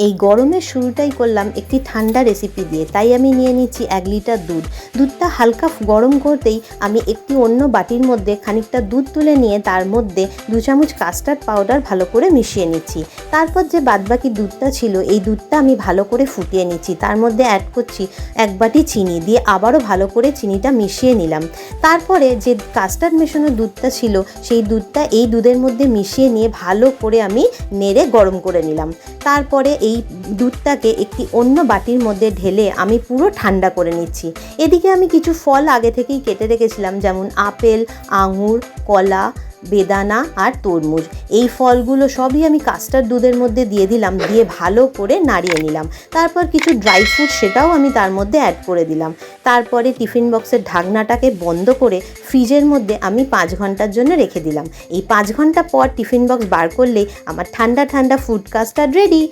এই গরমের শুরুটাই করলাম একটি ঠান্ডা রেসিপি দিয়ে, তাই আমি নিয়ে নিচ্ছি 1 লিটার দুধ। দুধটা হালকা গরম করতেই আমি একটি অন্য বাটির মধ্যে খানিকটা দুধ তুলে নিয়ে তার মধ্যে 2 চামচ কাস্টার্ড পাউডার ভালো করে মিশিয়ে নিচ্ছি। তারপর যে বাদবাকি দুধটা ছিল, এই দুধটা আমি ভালো করে ফুটিয়ে নিচ্ছি। তার মধ্যে অ্যাড করছি 1 বাটি চিনি, দিয়ে আবারও ভালো করে চিনিটা মিশিয়ে নিলাম। তারপরে যে কাস্টার্ড মেশানো দুধটা ছিল, সেই দুধটা এই দুধের মধ্যে মিশিয়ে নিয়ে ভালো করে আমি নেড়ে গরম করে নিলাম। তারপরে এই দুধটাকে একটি অন্য বাটির মধ্যে ঢেলে আমি পুরো ঠান্ডা করে নিচ্ছি। এদিকে আমি কিছু ফল আগে থেকেই কেটে রেখেছিলাম, যেমন আপেল, আঙুর, কলা, বেদানা আর তরমুজ। এই ফলগুলো সবই আমি কাস্টার্ড দুধের মধ্যে দিয়ে দিলাম, দিয়ে ভালো করে নাড়িয়ে নিলাম। তারপর কিছু ড্রাই ফ্রুট, সেটাও আমি তার মধ্যে অ্যাড করে দিলাম। তারপরে টিফিন বক্সের ঢাকনাটাকে বন্ধ করে ফ্রিজের মধ্যে আমি 5 ঘন্টার জন্য রেখে দিলাম। এই 5 ঘন্টা পর টিফিন বক্স বার করলেই আমার ঠান্ডা ঠান্ডা ফ্রুট কাস্টার্ড রেডি।